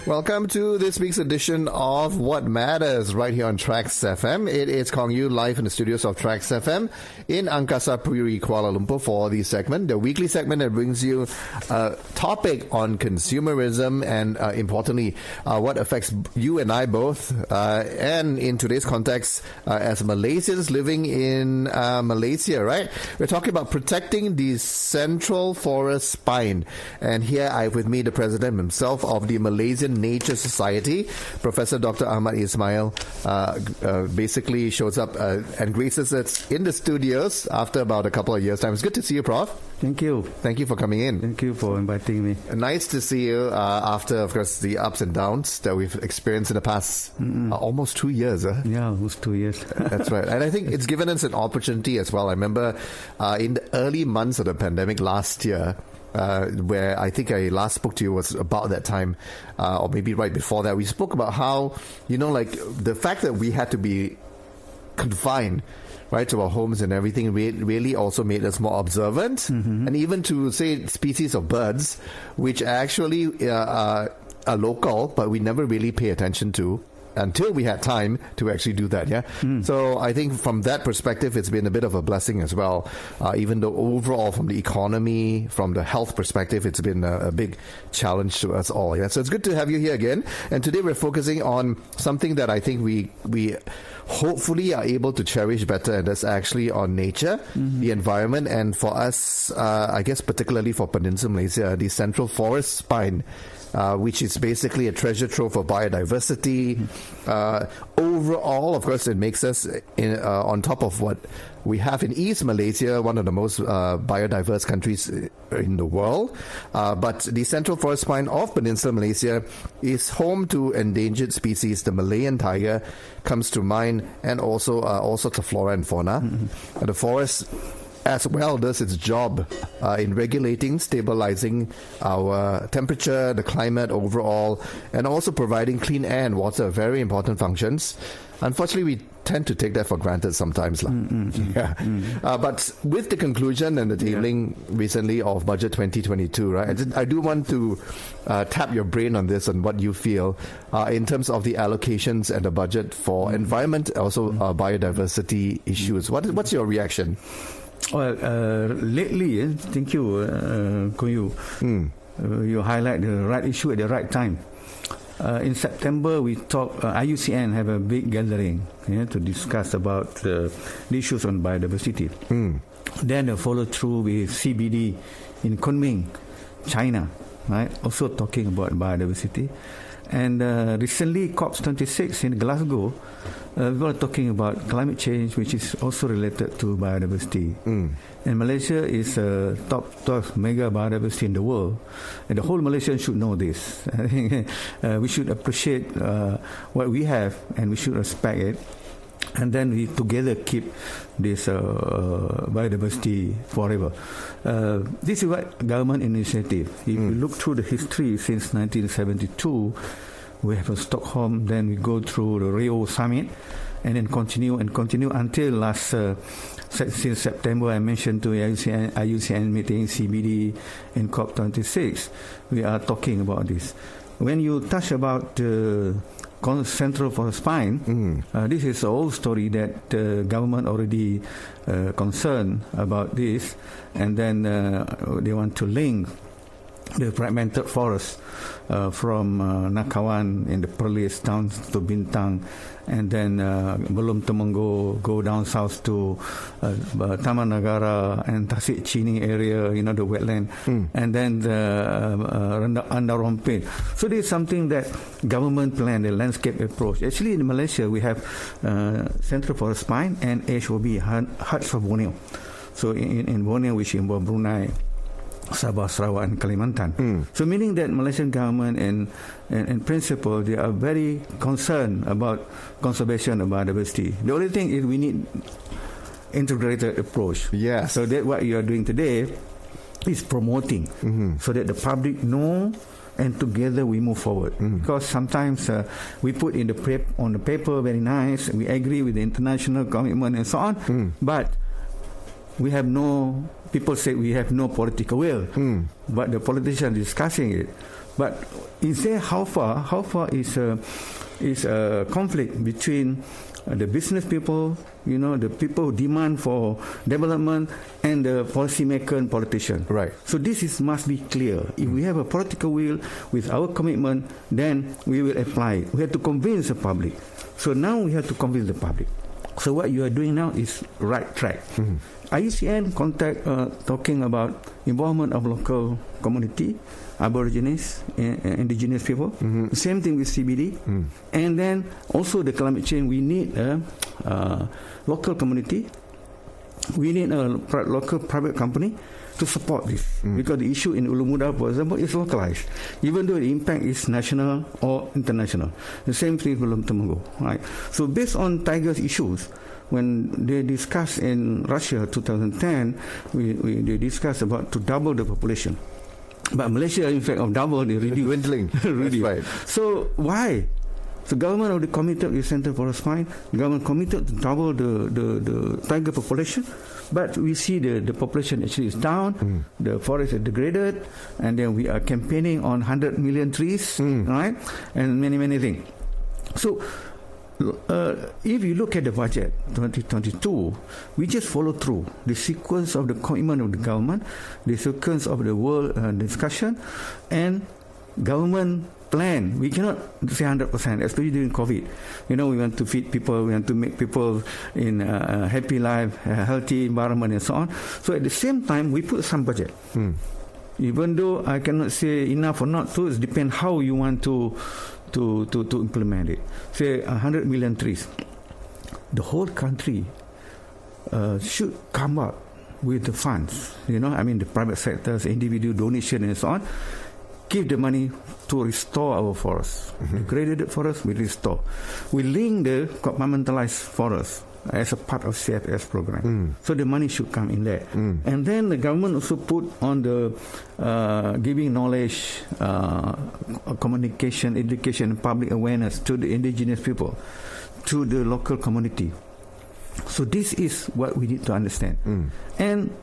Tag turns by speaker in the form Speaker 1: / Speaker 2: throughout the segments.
Speaker 1: Welcome to this week's edition of What Matters right here on TRAXXfm. It is calling you live in the studios of TRAXXfm in Angkasa Puri, Kuala Lumpur for the segment, the weekly segment that brings you a topic on consumerism and importantly, what affects you and I both. And in today's context, as Malaysians living in Malaysia, right? We're talking about protecting the central forest spine. And here I have with me the president himself of the Malaysian Nature Society, Professor Dr. Ahmad Ismail, basically shows up and graces us in the studios after about a couple of years' time. It's good to see you, Prof.
Speaker 2: Thank you.
Speaker 1: Thank you for coming in.
Speaker 2: Thank you for inviting me.
Speaker 1: Nice to see you after, of course, the ups and downs that we've experienced in the past almost 2 years.
Speaker 2: Yeah, almost 2 years.
Speaker 1: That's right. And I think it's given us an opportunity as well. I remember in the early months of the pandemic last year, where I think I last spoke to you was about that time, or maybe right before that. We spoke about how, like the fact that we had to be confined, right, to our homes and everything really also made us more observant. And even to, say, species of birds, which actually are local, but we never really pay attention to until we had time to actually do that, yeah? So I think from that perspective, it's been a bit of a blessing as well, even though overall from the economy, from the health perspective, it's been a big challenge to us all, yeah? So it's good to have you here again. And today we're focusing on something that I think we hopefully are able to cherish better, and that's actually on nature, the environment, and for us, I guess particularly for Peninsula Malaysia, the central forest spine, which is basically a treasure trove of biodiversity. Overall, of course, it makes us on top of what we have in East Malaysia, one of the most biodiverse countries in the world. But the central forest spine of Peninsula Malaysia is home to endangered species. The Malayan tiger comes to mind, and also all sorts of flora and fauna. The forest as well does its job in regulating, stabilizing our temperature, the climate overall, and also providing clean air and water, very important functions. Unfortunately, we tend to take that for granted sometimes. But with the conclusion and the tabling recently of Budget 2022, right, I do want to tap your brain on this and what you feel in terms of the allocations and the budget for environment, also biodiversity issues. What's your reaction?
Speaker 2: Well, lately, thank you, Koyu. You highlight the right issue at the right time. In September, we talk. IUCN have a big gathering to discuss about the issues on biodiversity. Then follow through with CBD in Kunming, China, right? Also talking about biodiversity. And recently, COP26 in Glasgow, we were talking about climate change, which is also related to biodiversity. And Malaysia is top 12 mega biodiversity in the world. And the whole Malaysian should know this. I think we should appreciate what we have, and we should respect it. And then we together keep this biodiversity forever. This is what government initiative. If you look through the history since 1972, we have a Stockholm, then we go through the Rio Summit, and then continue until last since September. I mentioned to IUCN meeting, CBD, and COP26. We are talking about this. When you touch about central forest spine, this is an old story that government already concerned about this, and then they want to link the fragmented forest from Nakawan in the Perlis down to Bintang, and then Belum Temenggong go down south to Taman Negara and Tasik Chini area, the wetland, and then the Andarompin. So this is something that government plan, the landscape approach. Actually, in Malaysia, we have Central Forest Spine and HOB, Hearts of Borneo. So in Borneo, which involve Brunei, Sabah, Sarawak, and Kalimantan. So meaning that Malaysian government and in principle, they are very concerned about conservation of biodiversity. The only thing is we need integrated approach.
Speaker 1: Yes.
Speaker 2: So that what you are doing today is promoting so that the public know, and together we move forward. Because sometimes we put in on the paper very nice, we agree with the international commitment and so on, but people say we have no political will, but the politicians are discussing it. But is there how far is a conflict between the business people, the people who demand for development, and the policymaker and politician.
Speaker 1: Right.
Speaker 2: So this must be clear. If we have a political will with our commitment, then we will apply it. We have to convince the public. So now we have to convince the public. So what you are doing now is right track. IUCN talking about involvement of local community, Aborigines, indigenous people. Same thing with CBD. And then also the climate change, we need a local community. We need a local private company to support this. Because the issue in Ulu Muda, for example, is localized. Even though the impact is national or international. The same thing with Temanggu. Right? So based on Tiger's issues, when they discussed in Russia 2010, they discussed about to double the population. But Malaysia, in fact, of double, they reduced.
Speaker 1: Dwindling. That's right.
Speaker 2: So why? So government already committed with Centre Forest Fine. Government committed to double the tiger population. But we see the population actually is down. The forest is degraded. And then we are campaigning on 100 million trees, right? And many things. So if you look at the budget 2022, we just follow through the sequence of the commitment of the government, the sequence of the world discussion, and government plan. We cannot say 100%, especially during COVID. We want to feed people, we want to make people in a happy life, a healthy environment, and so on. So at the same time, we put some budget. Even though I cannot say enough or not, so it depends how you want to implement it. Say 100 million trees. The whole country should come up with the funds. The private sectors, individual donation, and so on. Give the money to restore our forests. Degraded forest, we restore. We link the compartmentalized forest as a part of CFS program. So the money should come in there. And then the government also put on the giving knowledge, communication, education, public awareness to the indigenous people, to the local community. So this is what we need to understand. And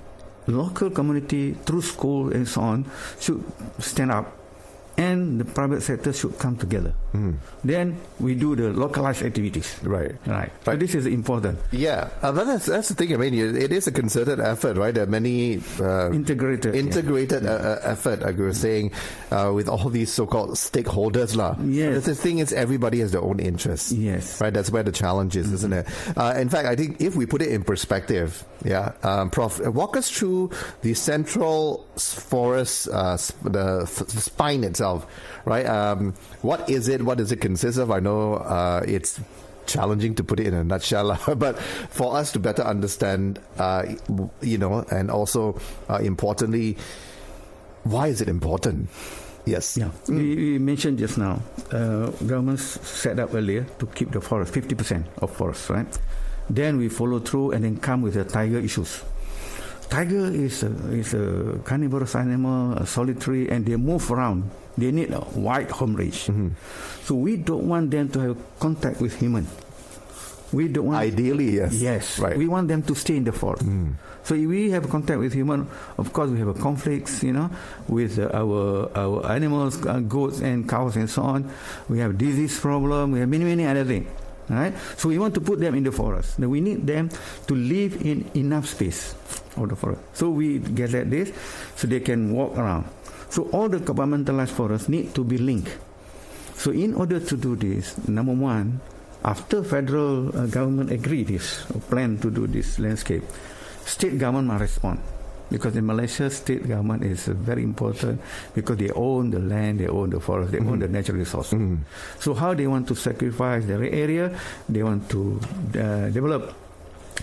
Speaker 2: local community, through school and so on, should stand up, and the private sector should come together. Then we do the localized activities.
Speaker 1: Right.
Speaker 2: So this is important.
Speaker 1: Yeah, but that's the thing. I mean, it is a concerted effort, right? There are many integrated effort, like we were saying, with all these so-called stakeholders, lah.
Speaker 2: Yes.
Speaker 1: The thing is, everybody has their own interests.
Speaker 2: Yes.
Speaker 1: Right. That's where the challenge is, isn't it? In fact, I think if we put it in perspective, Prof, walk us through the central forest, the spine itself. Right? What is it? What does it consist of? I know it's challenging to put it in a nutshell, but for us to better understand, and also importantly, why is it important? Yes.
Speaker 2: Yeah. We mentioned just now, governments set up earlier to keep the forest, 50% of forest, right? Then we follow through and then come with the tiger issues. Tiger is a carnivorous animal, a solitary, and they move around. They need a wide home range. So we don't want them to have contact with human. We don't want...
Speaker 1: Ideally, yes.
Speaker 2: Yes.
Speaker 1: Right.
Speaker 2: We want them to stay in the forest. So if we have contact with human, of course we have a conflicts, with our animals, goats and cows and so on. We have disease problem. We have many other things. Right? So we want to put them in the forest. Now we need them to live in enough space of the forest. So we gather this so they can walk around. So all the compartmentalized forests need to be linked. So in order to do this, number one, after federal government agreed this or plan to do this landscape, state government must respond. Because in Malaysia, state government is very important because they own the land, they own the forest, they own the natural resources. So how they want to sacrifice their area, they want to develop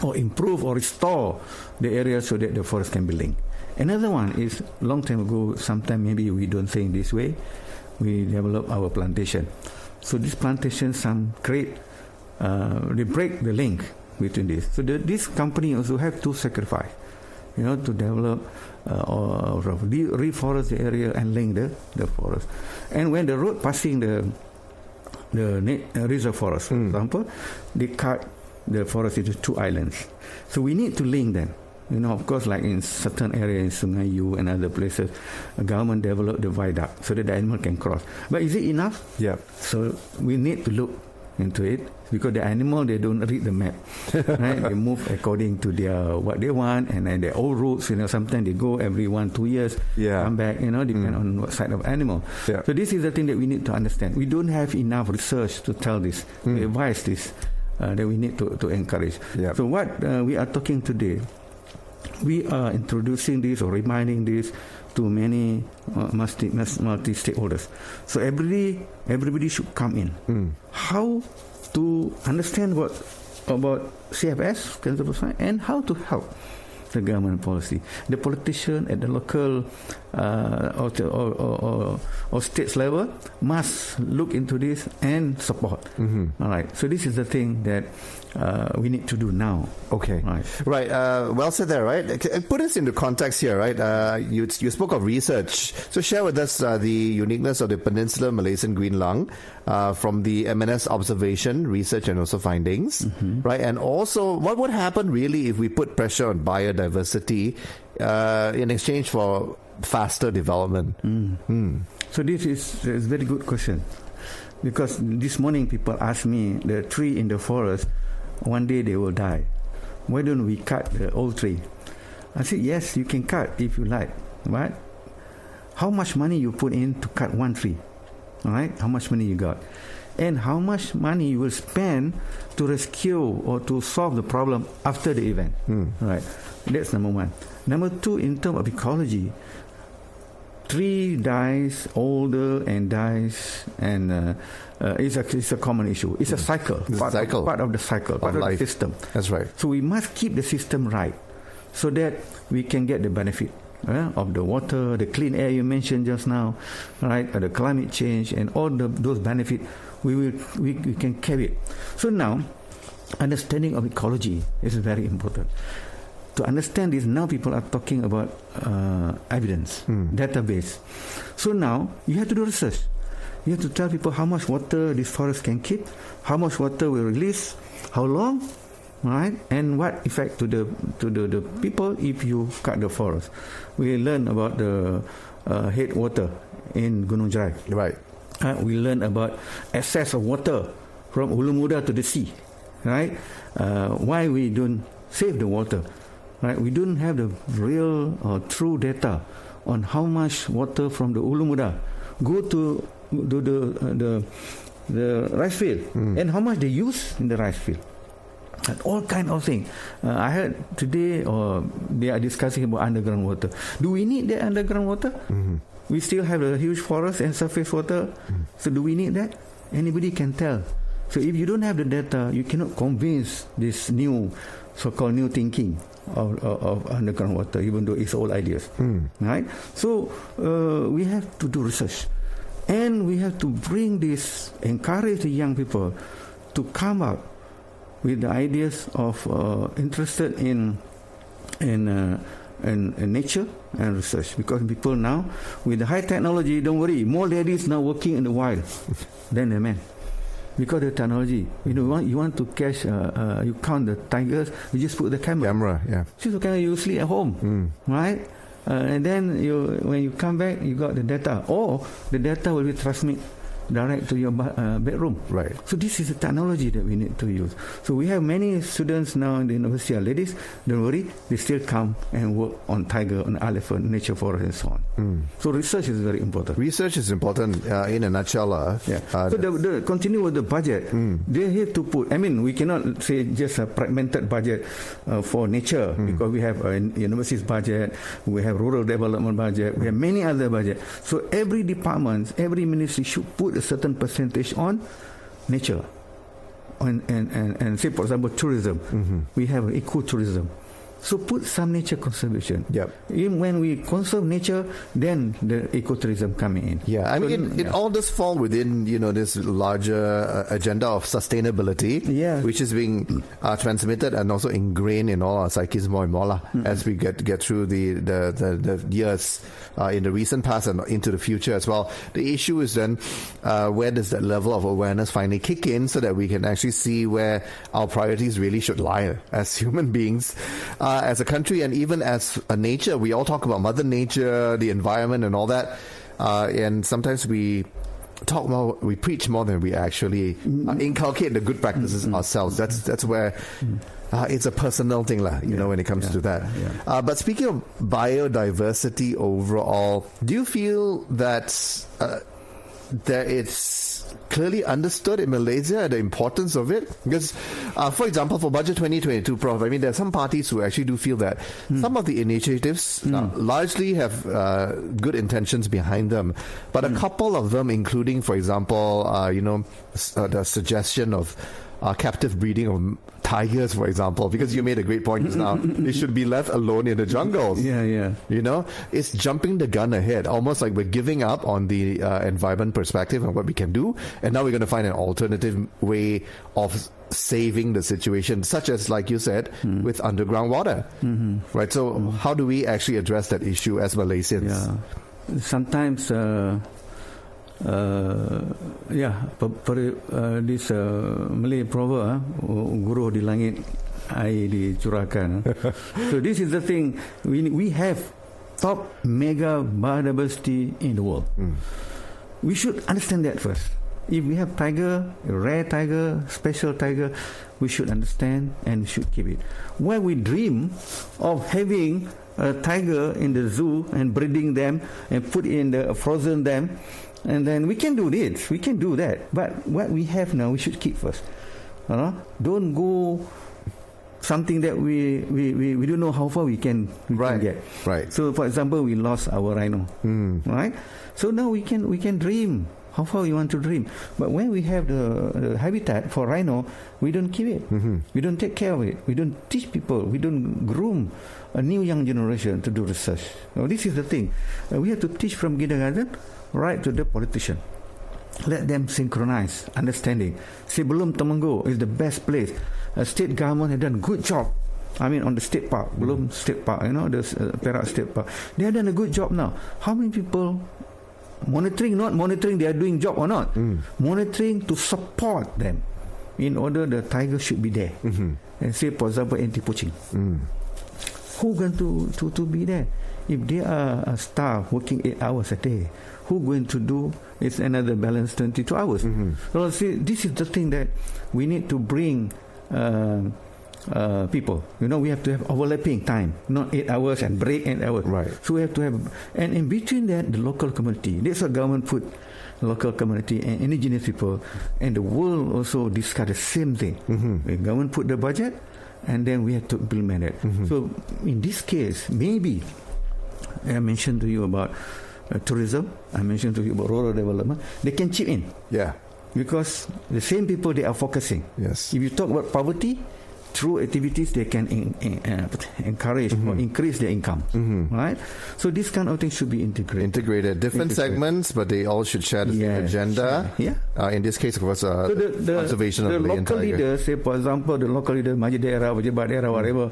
Speaker 2: or improve or restore the area so that the forest can be linked. Another one is, long time ago, sometime maybe we don't think this way, we develop our plantation. So this plantation, they break the link between this. So this company also have to sacrifice, to develop or reforest the area and link the forest. And when the road passing the reserve forest, for example, they cut the forest into two islands. So we need to link them. Of course, like in certain areas in Sungai and other places, the government developed the viaduct so that the animal can cross. But is it enough?
Speaker 1: Yeah.
Speaker 2: So we need to look into it, because the animal, they don't read the map, right? They move according to their what they want, and then their old routes. Sometimes they go every 1-2 years, come back. Depend on what side of animal. Yeah. So this is the thing that we need to understand. We don't have enough research to tell this, to advise this, that we need to encourage. Yeah. So what we are talking today, we are introducing this or reminding this to many multi stakeholders. So everybody should come in. How to understand about CFS, and how to help the government policy. The politician at the local or states level must look into this and support. All right. So this is the thing that we need to do now.
Speaker 1: Okay. Right. Well said there, right? Put us into context here, right? You spoke of research. So share with us the uniqueness of the Peninsular Malaysian green lung from the MNS observation, research, and also findings, right? And also, what would happen really if we put pressure on biodiversity in exchange for faster development?
Speaker 2: So this is a very good question, because this morning people asked me, the tree in the forest, one day they will die. Why don't we cut the old tree? I said, yes, you can cut if you like, right? How much money you put in to cut one tree? All right, how much money you got? And how much money you will spend to rescue or to solve the problem after the event? Right, that's number one. Number two, in terms of ecology, tree dies older and dies, and it's a common issue. It's a cycle. Part of the cycle, part of the system.
Speaker 1: That's right.
Speaker 2: So we must keep the system right, so that we can get the benefit of the water, the clean air you mentioned just now, right? The climate change and all those benefits. We can carry it. So now, understanding of ecology is very important. To understand this, now people are talking about evidence, database. So now you have to do research. You have to tell people how much water this forest can keep, how much water will release, how long, right? And what effect to the people if you cut the forest. We learn about the headwater in Gunung Jerai.
Speaker 1: Right.
Speaker 2: We learn about excess of water from Hulu Muda to the sea, right? Why we don't save the water, right? We don't have the real or true data on how much water from the Hulu Muda go to the rice field and how much they use in the rice field. And all kind of things. I heard today, or they are discussing about underground water. Do we need that underground water? We still have a huge forest and surface water. So do we need that? Anybody can tell. So if you don't have the data, you cannot convince this new, so-called new thinking of underground water, even though it's all ideas. Right? So we have to do research. And we have to bring this, encourage the young people to come up with the ideas of interested in nature and research, because people now with the high technology, don't worry, more ladies now working in the wild than the men, because the technology, you want to catch, you count the tigers, you just put the camera, so you sleep at home, right? And then when you come back, you got the data, or the data will be transmitted direct to your bedroom.
Speaker 1: Right.
Speaker 2: So this is the technology that we need to use. So we have many students now in the university are ladies. Don't worry, they still come and work on tiger, on elephant, nature forest, and so on. So research is very important.
Speaker 1: Research is important in a nutshell.
Speaker 2: So the continue with the budget. They have to put. I mean, we cannot say just a fragmented budget for nature, because we have a university's budget, we have rural development budget, we have many other budgets. So every department, every ministry should put a certain percentage on nature, and say, for example, tourism. We have ecotourism. So put some nature conservation. Even when we conserve nature, then the ecotourism coming in.
Speaker 1: I mean, it all does fall within this larger agenda of sustainability, which is being transmitted and also ingrained in all our psyches more and more as we get through the years in the recent past and into the future as well. The issue is then where does that level of awareness finally kick in, so that we can actually see where our priorities really should lie as human beings. as a country and even as a nature. We all talk about Mother Nature, the environment, and all that, and sometimes we preach more than we actually inculcate the good practices ourselves. That's where it's a personal thing, when it comes to that.
Speaker 2: Yeah.
Speaker 1: But speaking of biodiversity overall, do you feel that it's clearly understood in Malaysia the importance of it? Because, for example, for Budget 2022, Prof, I mean, there are some parties who actually do feel that some of the initiatives largely have good intentions behind them, but a couple of them, including, for example, the suggestion of captive breeding of tigers, for example, because you made a great point just now. They should be left alone in the jungles.
Speaker 2: Yeah.
Speaker 1: It's jumping the gun ahead, almost like we're giving up on the environment perspective and what we can do, and now we're going to find an alternative way of saving the situation, such as, like you said, with underground water. Right? So how do we actually address that issue as Malaysians?
Speaker 2: Yeah. Sometimes this Malay proverb, guru di langit, air dicurahkan. So this is the thing. We have top mega biodiversity in the world. We should understand that first. If we have tiger, rare tiger, special tiger, we should understand and should keep it. Where we dream of having a tiger in the zoo and breeding them and put in the frozen them, and then we can do this, we can do that. But what we have now, we should keep first. Don't go something that we don't know how far we can get.
Speaker 1: Right.
Speaker 2: So, for example, we lost our rhino. Right. So now we can dream how far we want to dream. But when we have the habitat for rhino, we don't keep it. We don't take care of it. We don't teach people. We don't groom a new young generation to do research. Now, this is the thing. We have to teach from kindergarten right to the politician. Let them synchronize understanding. Sebelum Temanggung is the best place. State government has done good job. I mean, on the state park, belum state park, the Perak State Park. They have done a good job now. How many people monitoring, not monitoring they are doing job or not, monitoring to support them in order the tiger should be there. And say, for example, anti-poaching. Who going to be there? If they are a staff working 8 hours a day, who going to do it's another balance 22 hours? So see, this is the thing that we need to bring people. We have to have overlapping time, not 8 hours and break 8 hours.
Speaker 1: Right.
Speaker 2: So we have to have, and in between that, the local community. That's what government put, local community and indigenous people, and the world also discuss the same thing. The government put the budget, and then we have to implement it. So in this case, maybe I mentioned to you about tourism. I mentioned to you about rural development. They can chip in.
Speaker 1: Yeah.
Speaker 2: Because the same people they are focusing.
Speaker 1: Yes.
Speaker 2: If you talk about poverty, through activities they can encourage or increase their income. Right? So this kind of thing should be integrated.
Speaker 1: Different segments, but they all should share the same agenda.
Speaker 2: Yeah.
Speaker 1: In this case, of course,
Speaker 2: so the
Speaker 1: conservation of the
Speaker 2: local leaders, say for example, the local leader, Majid Daerah, Pejabat Daerah, whatever,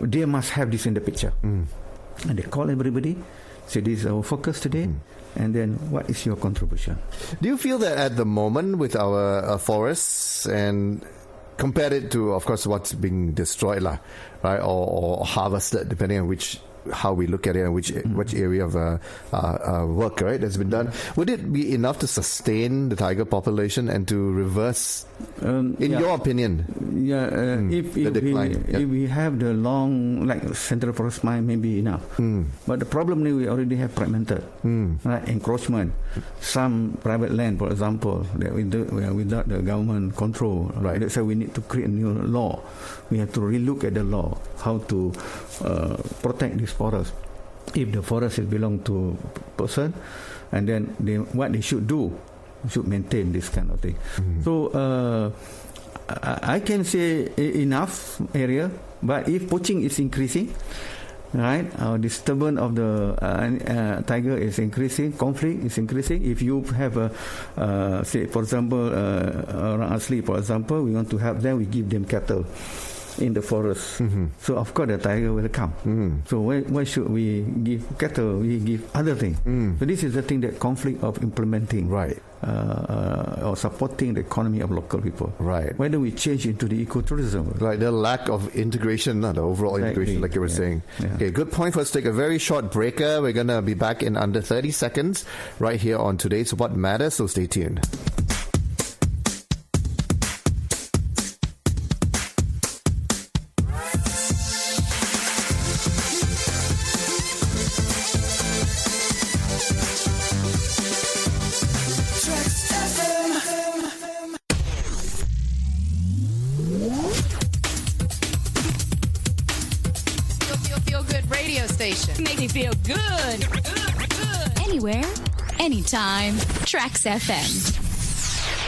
Speaker 2: they must have this in the picture. And they call everybody, say this is our focus today, and then what is your contribution?
Speaker 1: Do you feel that at the moment with our forests, and compare it to, of course, what's being destroyed, right, or harvested, depending on how we look at it and which area of work, right, that's been done, would it be enough to sustain the tiger population and to reverse, in your opinion,
Speaker 2: if we have the long, like Central Forest Mine, maybe enough. But the problem is we already have fragmented, right, encroachment. Some private land, for example, that without the government control.
Speaker 1: Right.
Speaker 2: That's why we need to create a new law. We have to relook at the law, how to protect this forest. If the forest is belong to person, and then what they should do, should maintain this kind of thing. So I can say enough area, but if poaching is increasing, right, disturbance of the tiger is increasing, conflict is increasing. If you have say for example, Orang Asli, for example, we want to help them, we give them cattle. in the forest. So of course the tiger will come. So why should we give cattle? We give other things. So this is the thing, that conflict of implementing,
Speaker 1: right,
Speaker 2: or supporting the economy of local people.
Speaker 1: Right.
Speaker 2: Why don't we change into the ecotourism?
Speaker 1: Right, the lack of integration, not the overall integration, like you were saying.
Speaker 2: Yeah.
Speaker 1: Okay, good point. Let's take a very short breaker. We're going to be back in under 30 seconds right here on today's What Matters, so stay tuned.
Speaker 3: Make me feel good. Anywhere, anytime. TRAXXfm.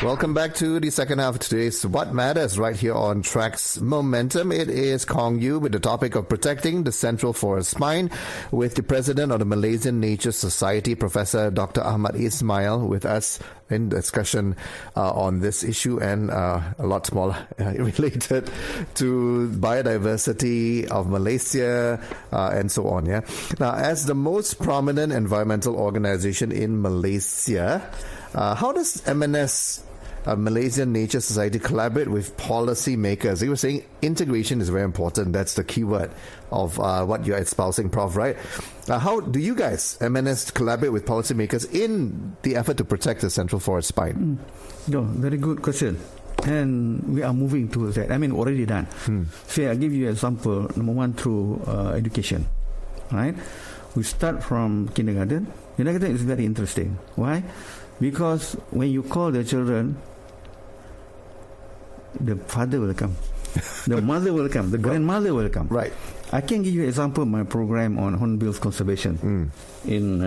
Speaker 1: Welcome back to the second half of today's What Matters right here on Trax Momentum. It is Kong Yu with the topic of protecting the central forest spine with the president of the Malaysian Nature Society, Professor Dr. Ahmad Ismail, with us in discussion on this issue and a lot more related to biodiversity of Malaysia and so on. Yeah. Now, as the most prominent environmental organization in Malaysia, how does MNS, Malaysian Nature Society, collaborate with policy makers? You were saying integration is very important. That's the key word of what you're espousing, Prof, right? How do you guys, MNS, collaborate with policymakers in the effort to protect the central forest spine?
Speaker 2: No, very good question. And we are moving towards that. I mean, already done. Say, I'll give you an example. Number one, through education. Right? We start from kindergarten. Kindergarten is very interesting. Why? Because when you call the children, the father will come, the mother will come, the grandmother will come.
Speaker 1: Right.
Speaker 2: I can give you an example of my program on hornbills conservation in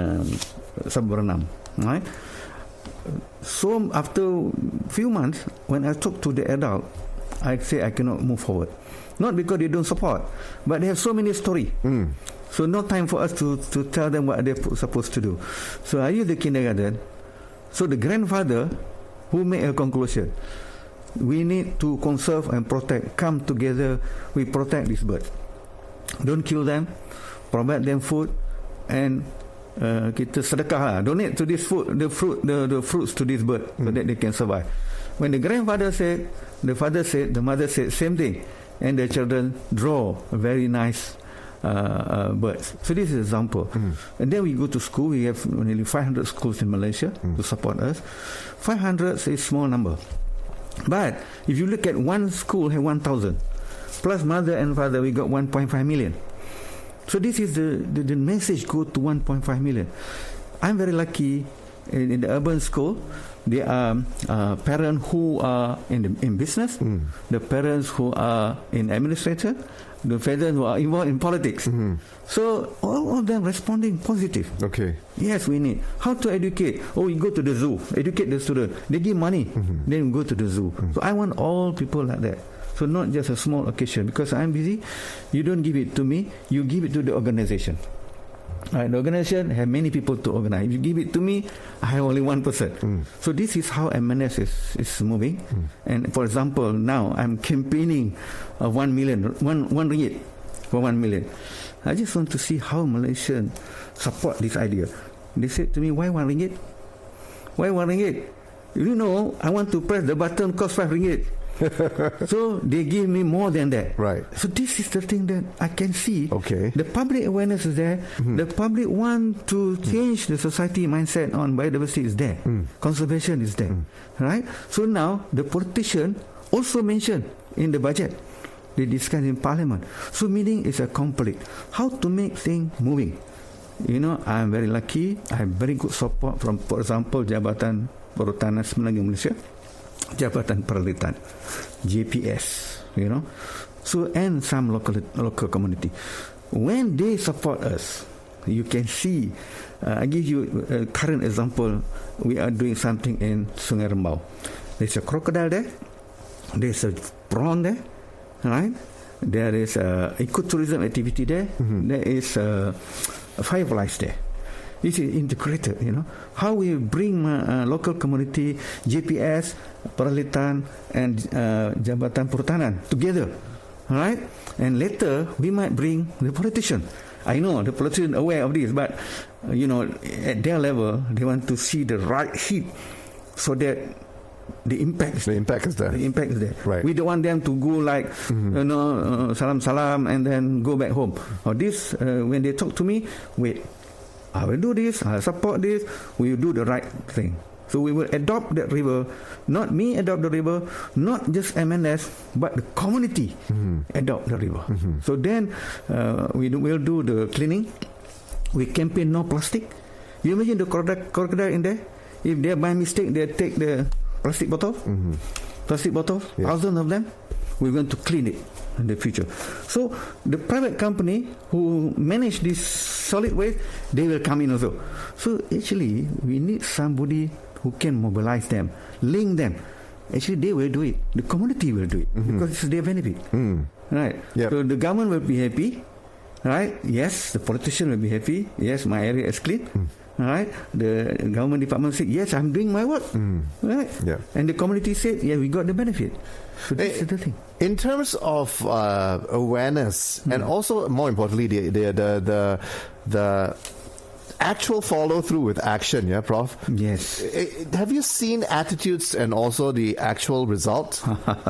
Speaker 2: Sabranam. Right. So after few months, when I talk to the adult, I say I cannot move forward. Not because they don't support, but they have so many stories. So no time for us to tell them what they're supposed to do. So I use the kindergarten. So the grandfather who made a conclusion, we need to conserve and protect. Come together, we protect these birds. Don't kill them, provide them food, and kita sedekah lah. Donate to this food, the fruits to this bird, so that they can survive. When the grandfather said, the father said, the mother said, same thing, and the children draw a very nice birds. So this is an example. And then we go to school. We have nearly 500 schools in Malaysia to support us. 500 is a small number. But if you look at one school have 1,000. Plus mother and father, we got 1.5 million. So this is the message go to 1.5 million. I'm very lucky in the urban school. There are parents who are in business, the parents who are in administration, the parents who are involved in politics. So all of them responding positive.
Speaker 1: Okay.
Speaker 2: Yes, we need. How to educate? Oh, we go to the zoo, educate the student. They give money, then we go to the zoo. So I want all people like that. So not just a small occasion. Because I'm busy, you don't give it to me, you give it to the organization. The organization have many people to organize. If you give it to me, I have only one person. So this is how MNS is moving. And for example, now I'm campaigning 1 million, one ringgit for 1 million. I just want to see how Malaysians support this idea. They said to me, why 1 ringgit? Why 1 ringgit? You know, I want to press the button, cost 5 ringgit. So they give me more than that.
Speaker 1: Right.
Speaker 2: So this is the thing that I can see.
Speaker 1: Okay.
Speaker 2: The public awareness is there. The public want to change the society mindset on biodiversity is there. Conservation is there. Right? So now the politician also mentioned in the budget. They discuss in parliament. So meaning it's a conflict. How to make things moving. You know, I'm very lucky. I have very good support from, for example, Jabatan Perhutanan Semenanjung Malaysia, Jabatan Peralitan, JPS, you know. So, and some local community. When they support us, you can see, I give you a current example. We are doing something in Sungai Rembau. There's a crocodile there. There's a prawn there, right? There is ecotourism activity there. There is fireflies there. This is integrated, you know. How we bring local community, JPS, Peralitan, and Jabatan Perhutanan together. All right, and later we might bring the politician. I know the politician aware of this, but at their level, they want to see the right heat so that the impact is there. The impact is there.
Speaker 1: Right.
Speaker 2: We don't want them to go like salam and then go back home. Or this when they talk to me, wait, I will do this, I'll support this, we will do the right thing. So we will adopt that river, not me adopt the river, not just MNS, but the community adopt the river. So then we'll do the cleaning. We campaign no plastic. You imagine the crocodile in there? If they by mistake they take the plastic bottles, thousands of them, we're going to clean it in the future. So the private company who manage this solid waste, they will come in also. So actually, we need somebody who can mobilize them, link them. Actually, they will do it. The community will do it because it's their benefit. Right?
Speaker 1: Yep.
Speaker 2: So the government will be happy. Right? Yes, the politician will be happy. Yes, my area is clean. Right? The government department said, yes, I'm doing my work. Right?
Speaker 1: Yeah.
Speaker 2: And the community said, yeah, we got the benefit. So this is the thing.
Speaker 1: In terms of awareness, and also more importantly, the actual follow through with action, yeah, Prof?
Speaker 2: Yes.
Speaker 1: Have you seen attitudes and also the actual results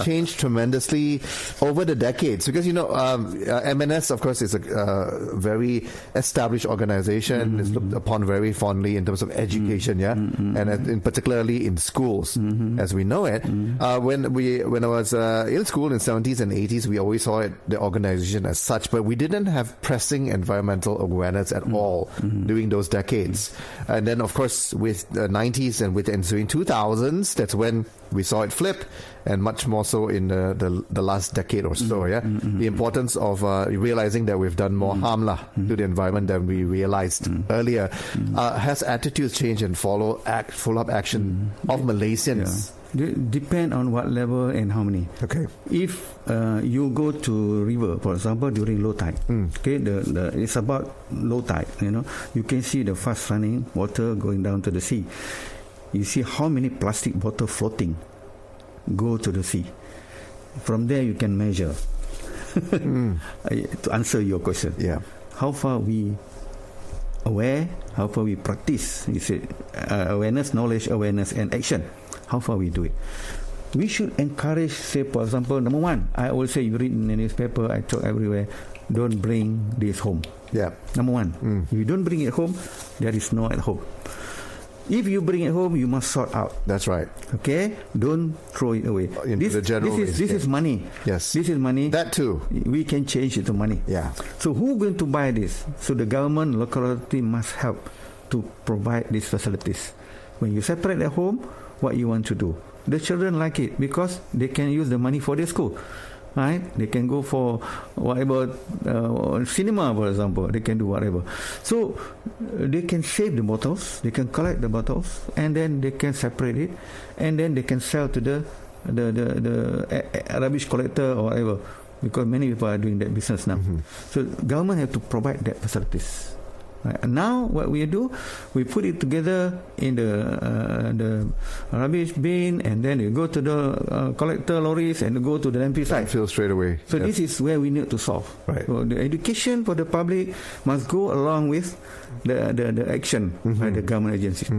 Speaker 1: change tremendously over the decades? Because, MNS, of course, is a very established organization. It's looked upon very fondly in terms of education, yeah? And particularly in schools, as we know it. When I was in school in the 70s and 80s, we always saw the organization as such, but we didn't have pressing environmental awareness at all during those decades. And then, of course, with the 90s and with the ensuing 2000s, that's when we saw it flip, and much more so in the last decade or so, yeah? The importance of realizing that we've done more harm to the environment than we realized earlier. Has attitudes changed and follow-up action of Malaysians?
Speaker 2: Yeah. Depend on what level and how many.
Speaker 1: Okay.
Speaker 2: If you go to river, for example, during low tide, okay, it's about low tide. You can see the fast running water going down to the sea. You see how many plastic bottles floating go to the sea. From there, you can measure. To answer your question, how far we aware, how far we practice. You said awareness, knowledge, awareness, and action. How far we do it. We should encourage, say, for example, number one, I always say, you read in the newspaper, I talk everywhere, don't bring this home.
Speaker 1: Yeah.
Speaker 2: Number one, if you don't bring it home, there is no at home. If you bring it home, you must sort out.
Speaker 1: That's right.
Speaker 2: Okay? Don't throw it away. This is money.
Speaker 1: Yes.
Speaker 2: This is money.
Speaker 1: That too.
Speaker 2: We can change it to money.
Speaker 1: Yeah.
Speaker 2: So who going to buy this? So the government, locality must help to provide these facilities. When you separate at home, what you want to do. The children like it because they can use the money for their school. Right? They can go for whatever, cinema, for example. They can do whatever. So they can save the bottles, they can collect the bottles, and then they can separate it, and then they can sell to the rubbish collector or whatever. Because many people are doing that business now. So government have to provide that facilities. Right. And now what we do, we put it together in the rubbish bin, and then you go to the collector lorries and go to the landfill site.
Speaker 1: Landfill straight away.
Speaker 2: So this is where we need to solve.
Speaker 1: Right.
Speaker 2: So the education for the public must go along with the action by the government agencies.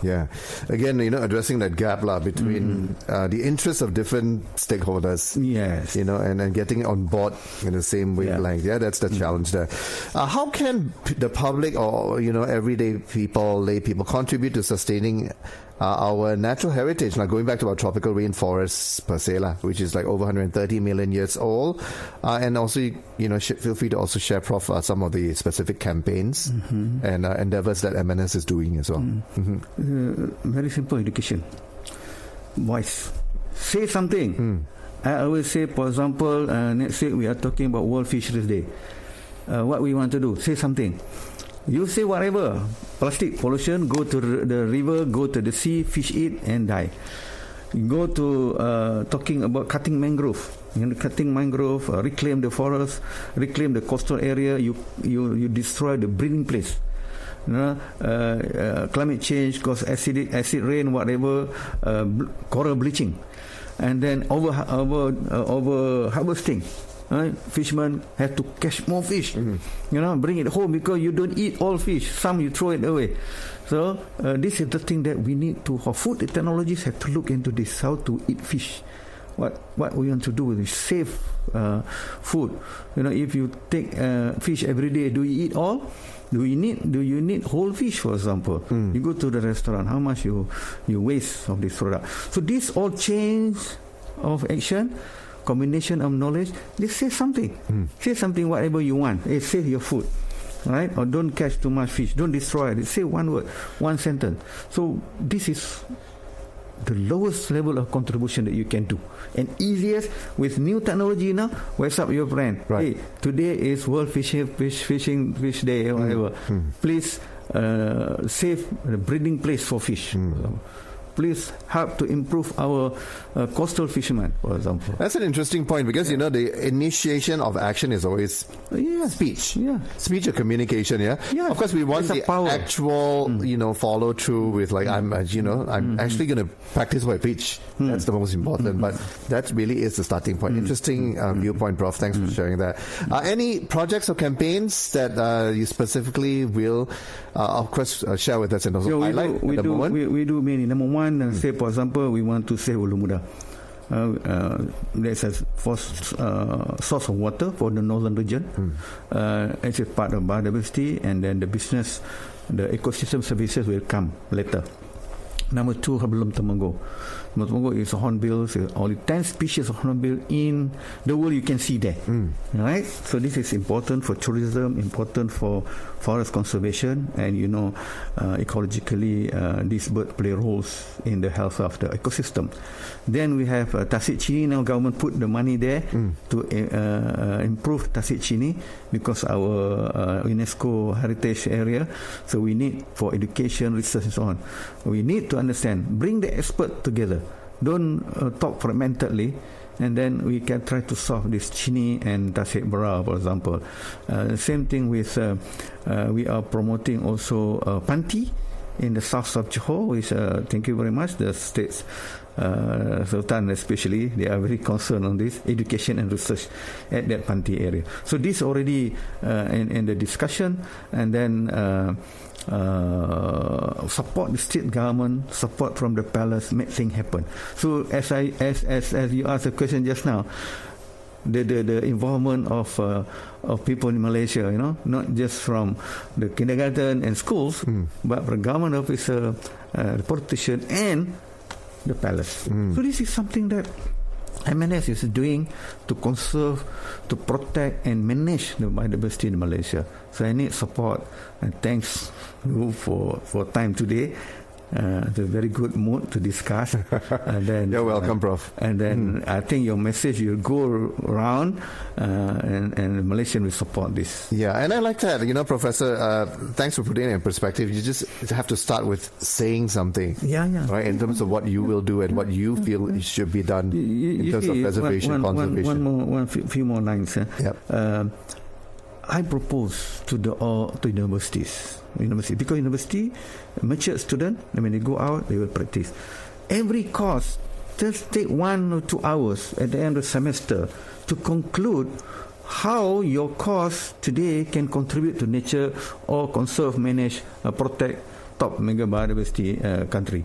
Speaker 1: Yeah. Again, addressing that gap between the interests of different stakeholders.
Speaker 2: Yes.
Speaker 1: And getting on board in the same wavelength. Yeah, that's the challenge there. How can the public or everyday people, lay people, contribute to sustaining our natural heritage? Now, going back to our tropical rainforests per se, which is like over 130 million years old, and also feel free to also share, Prof, some of the specific campaigns and endeavors that MNS is doing as well.
Speaker 2: Very simple education. Voice. Say something. I always say, for example, next week we are talking about World Fisheries Day. What we want to do, say something. You say whatever, plastic pollution, go to the river, go to the sea, fish eat and die. You go to talking about cutting mangrove, reclaim the forest, reclaim the coastal area. You destroy the breeding place. Climate change cause acid rain, whatever, coral bleaching, and then over harvesting. fishermen have to catch more fish. Bring it home because you don't eat all fish. Some you throw it away. So this is the thing that we need to. Food technologists have to look into this, how to eat fish. What we want to do is save food. If you take fish every day, do you eat all? Do you need whole fish, for example? You go to the restaurant, how much you waste of this product? So this all change of action, combination of knowledge. Just say something. Say something, whatever you want. Save your food, right? Or don't catch too much fish. Don't destroy it. Say one word, one sentence. So this is the lowest level of contribution that you can do, and easiest with new technology now. WhatsApp your friend.
Speaker 1: Right.
Speaker 2: Hey, today is World Fish Day or whatever. Please save the breeding place for fish. Please help to improve our coastal fishermen, for example.
Speaker 1: That's an interesting point because the initiation of action is always speech. Speech or communication. Of course, we want the actual follow through with I'm actually going to practice what I preach. That's the most important. But that really is the starting point. Interesting viewpoint, Prof. Thanks for sharing that. Any projects or campaigns that you specifically will, of course, share with us and also highlight at the moment?
Speaker 2: We do many. Number one. Say, for example, we want to save Ulu Muda. There's a source of water for the northern region. It's a part of biodiversity, and then the business, the ecosystem services will come later. Number two, Hablum Temenggong. Temenggong is a hornbill. Only 10 species of hornbill in the world you can see there. Right? So this is important for tourism, important for forest conservation, and ecologically these birds play roles in the health of the ecosystem. Then we have Tasik Chini. Now government put the money there to improve Tasik Chini because our UNESCO heritage area. So we need for education, research and so on. We need to understand, bring the expert together. Don't talk fragmentedly, and then we can try to solve this Chini and Tasik Bara, for example. Same thing with we are promoting also Panti in the south of Johor, which thank you very much, the states Sultan especially, they are very concerned on this education and research at that Panti area. So this already in the discussion, and then support the state government, support from the palace, make things happen. So as you asked the question just now, the involvement of people in Malaysia, not just from the kindergarten and schools, but from government officer, the politician, and the palace. So this is something that MNS is doing to conserve, to protect and manage the biodiversity in Malaysia. So I need support, and thanks for time today. It's a very good mood to discuss. And then,
Speaker 1: you're welcome, Prof.
Speaker 2: And then I think your message will go around, and Malaysian will support this.
Speaker 1: Yeah, and I like that. Professor, thanks for putting it in perspective. You just have to start with saying something.
Speaker 2: Yeah.
Speaker 1: Right, in terms of what you will do and what you feel should be done in terms of preservation, conservation.
Speaker 2: Few more lines.
Speaker 1: Yep.
Speaker 2: I propose to the universities, because university, mature student, when they go out, they will practice. Every course, just take 1 or 2 hours at the end of the semester to conclude how your course today can contribute to nature or conserve, manage, protect top mega biodiversity country.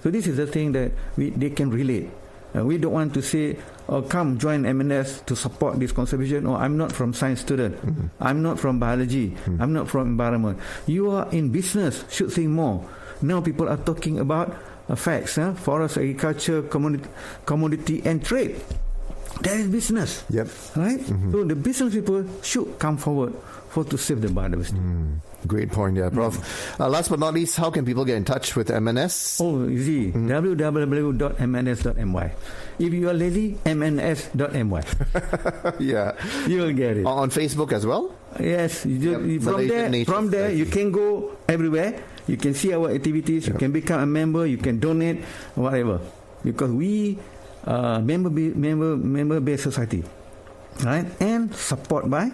Speaker 2: So this is the thing that they can relate. We don't want to say, come join MNS to support this conservation, or I'm not from science student, I'm not from biology, I'm not from environment. You are in business, should think more. Now people are talking about facts, forest, agriculture, commodity and trade. That is business.
Speaker 1: Yep.
Speaker 2: Right? So the business people should come forward to save the biodiversity.
Speaker 1: Great point, Prof. Last but not least, how can people get in touch with MNS?
Speaker 2: Oh, easy. www.mns.my. If you are lazy, mns.my.
Speaker 1: Yeah.
Speaker 2: You will get it.
Speaker 1: On Facebook as well?
Speaker 2: Yes. From there, you can go everywhere. You can see our activities. You can become a member. You can donate, whatever. Because we are member-based society. Right? And support by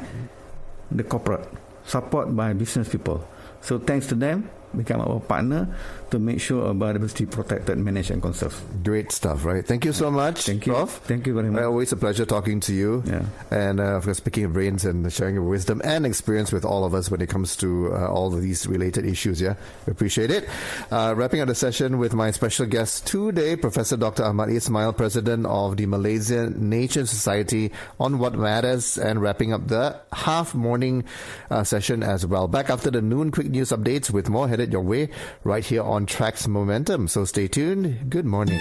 Speaker 2: the corporate. Support by business people. So thanks to them, become our partner to make our biodiversity protected, managed and conserved.
Speaker 1: Great stuff, right? Thank you so much,
Speaker 2: Thank you.
Speaker 1: Prof.
Speaker 2: Thank you very much.
Speaker 1: Always a pleasure talking to you.
Speaker 2: Yeah.
Speaker 1: And of course, picking your brains and sharing your wisdom and experience with all of us when it comes to all of these related issues. Yeah, we appreciate it. Wrapping up the session with my special guest today, Professor Dr. Ahmad Ismail, President of the Malaysian Nature Society, on What Matters, and wrapping up the half-morning session as well. Back after the noon quick news updates with more headed your way right here on TRAXX Momentum. So stay tuned. Good morning.